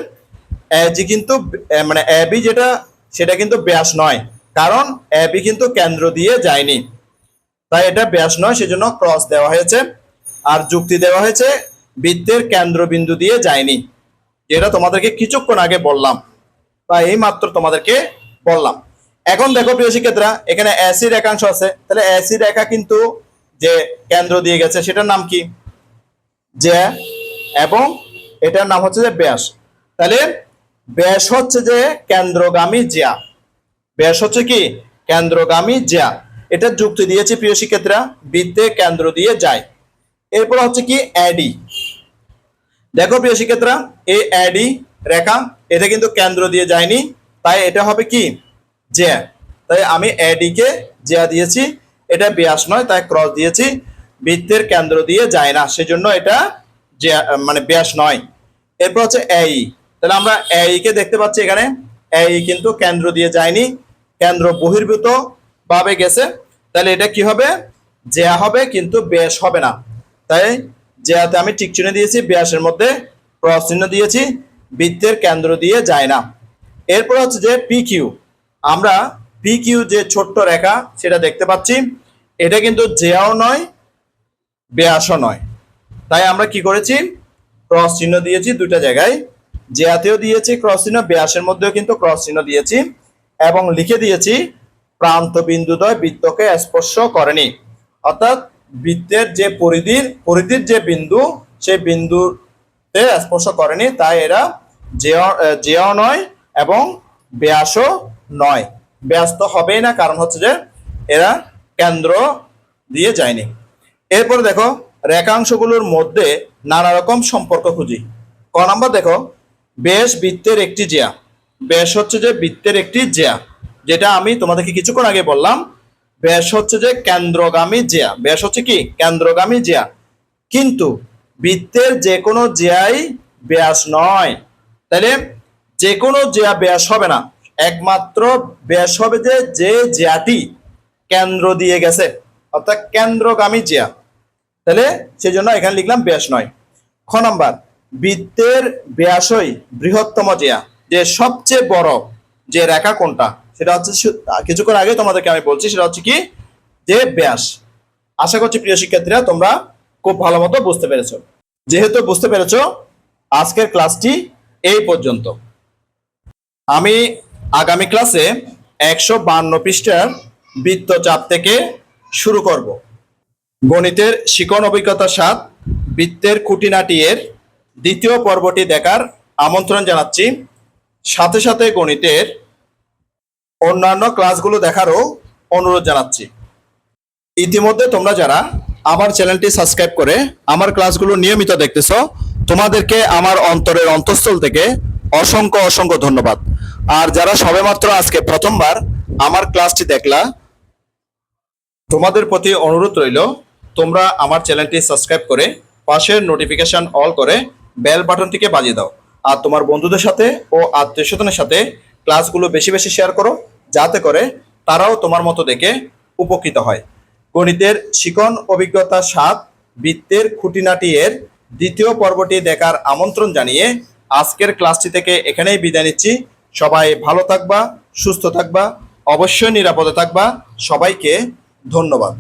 এ জি কিন্তু মানে এ বি যেটা সেটা কিন্তু ব্যাস নয়, কারণ এ বি কিন্তু কেন্দ্র দিয়ে যায়নি, তাই এটা ব্যাস নয়, সেজন্য ক্রস দেওয়া হয়েছে। আর যুক্তি দেওয়া হয়েছে বৃত্তের কেন্দ্রবিন্দু দিয়ে যায়নি, যেটা তোমাদেরকে কিছুক্ষণ আগে বললাম বা এই মাত্র তোমাদেরকে বললাম। এখন দেখো প্রিয় শিক্ষার্থীরা, এখানে এসি রেখাংশ আছে, তাহলে এসি রেখা কিন্তু যে কেন্দ্র দিয়ে গেছে সেটার নাম কি? জ্যা, এবং এটার নাম হচ্ছে যে ব্যাস। তাহলে ব্যাস হচ্ছে যে কেন্দ্রগামী জ্যা, ব্যাস হচ্ছে কি কেন্দ্রগামী জ্যা। এটা যুক্তি দিয়েছি প্রিয় শিক্ষার্থীরা, বৃত্তে কেন্দ্র দিয়ে যায়। এরপর হচ্ছে কি এডি। দেখো প্রিয় শিক্ষার্থীরা, এই এডি রেখা এটা কিন্তু কেন্দ্র দিয়ে যায়নি, তাই এটা হবে কি জ্যা। তাই আমি এডি কে জ্যা দিয়েছি, এটা ব্যাস নয় তাই ক্রস দিয়েছি, বৃত্তের কেন্দ্র দিয়ে যায় না সেজন্য এটা জ্যা মানে ব্যাস নয়। এরপর হচ্ছে এই, তাহলে আমরা এই কে দেখতে পাচ্ছি এখানে, এই কিন্তু কেন্দ্র দিয়ে যায়নি, কেন্দ্র বহির্ভূত ভাবে গেছে, তাহলে এটা কি হবে জ্যা হবে কিন্তু ব্যাস হবে না। তাই জ্যাতে আমি টিক চিহ্ন দিয়েছি, ব্যাসের মধ্যে ক্রস চিহ্ন দিয়েছি, বৃত্তের কেন্দ্র দিয়ে যায় না। এরপর হচ্ছে যে পি কিউ, আমরা পি কিউ যে ছোট্ট রেখা সেটা দেখতে পাচ্ছি, এটা কিন্তু জ্যাও নয় ব্যাসও নয়, তাই আমরা কি করেছি ক্রস চিহ্ন দিয়েছি দুইটা জায়গায়, জ্যাতেও দিয়েছি ক্রস চিহ্ন, ব্যাসের মধ্যেও কিন্তু ক্রস চিহ্ন দিয়েছি, এবং লিখে দিয়েছি প্রান্ত বিন্দুদ্বয় বৃত্তকে স্পর্শ করেনি, অর্থাৎ বৃত্তের যে পরিধির যে বিন্দু সেই বিন্দুতে স্পর্শ করেনি, তাই এরা জ্যাও নয় এবং ব্যাসও নয়। ব্যাস তো হবেই না, কারণ হচ্ছে যে এরা কেন্দ্র দিয়ে যায়নি। এরপর দেখো রেখাংশগুলোর মধ্যে নানা রকম সম্পর্ক খুঁজি। ক নাম্বার দেখো, ব্যাস বৃত্তের একটি জ্যা, ব্যাস হচ্ছে যে বৃত্তের একটি জ্যা, যেটা আমি তোমাদেরকে কিছুক্ষণ আগে বললাম, ব্যাস হচ্ছে যে কেন্দ্রগামী জ্যা, ব্যাস হচ্ছে কি কেন্দ্রগামী জ্যা, কিন্তু বৃত্তের যে কোনো জ্যাই ব্যাস নয়। তাহলে যে কোনো জ্যা ব্যাস হবে না, একমাত্র ব্যাস হবে যে জ্যাটি কেন্দ্র দিয়ে গেছে, অর্থাৎ কেন্দ্রগামী জ্যা, তাহলে সেই জন্য এখানে লিখলাম ব্যাস নয়। খ নাম্বার, বৃত্তের ব্যাসই বৃহত্তম জ্যা, যে সবচেয়ে বড় যে রেখা কোনটা, সেটা হচ্ছে কিছুক্ষণ আগে তোমাদেরকে আমি বলছি, সেটা হচ্ছে কি যে ব্যাস। আশা করছি প্রিয় শিক্ষার্থীরা তোমরা খুব ভালো মতো বুঝতে পেরেছো। যেহেতু বুঝতে পেরেছো, আজকের ক্লাসটি এই পর্যন্ত। আমি আগামী ক্লাসে 152 পৃষ্ঠার বৃত্তচাপ থেকে শুরু করব। গণিতের শিখন অভিজ্ঞতার সাথে বৃত্তের খুঁটিনাটি এর দ্বিতীয় পর্বটি দেখার আমন্ত্রণ জানাচ্ছি। সাথে সাথে গণিতের অন্যান্য ক্লাসগুলো দেখারও অনুরোধ জানাচ্ছি। ইতিমধ্যে তোমরা যারা আমার চ্যানেলটি সাবস্ক্রাইব করে আমার ক্লাসগুলো নিয়মিত দেখতেছো, তোমাদেরকে আমার অন্তরের অন্তঃস্থল থেকে অসংখ্য অসংখ্য ধন্যবাদ। আর যারা সবেমাত্র আজকে প্রথমবার আমার ক্লাসটি দেখলা, তোমাদের প্রতি অনুরোধ রইল তোমরা আমার চ্যানেলটি সাবস্ক্রাইব করে পাশের নোটিফিকেশন অল করে বেল বাটনটিকে বাজিয়ে দাও। আর তোমার বন্ধুদের সাথে ও আত্মীয় স্বজনের সাথে ক্লাসগুলো বেশি বেশি শেয়ার করো, যাতে করে তারাও তোমার মতো দেখে উপকৃত হয়। গণিতের শিখন অভিজ্ঞতা 7 বৃত্তের খুঁটিনাটি এর দ্বিতীয় পর্বটি দেখার আমন্ত্রণ জানিয়ে আজকের ক্লাসটি থেকে এখানেই বিদায় নিচ্ছি। সবাই ভালো থাকবা, সুস্থ থাকবা, অবশ্যই নিরাপদে থাকবা। সবাইকে ধন্যবাদ।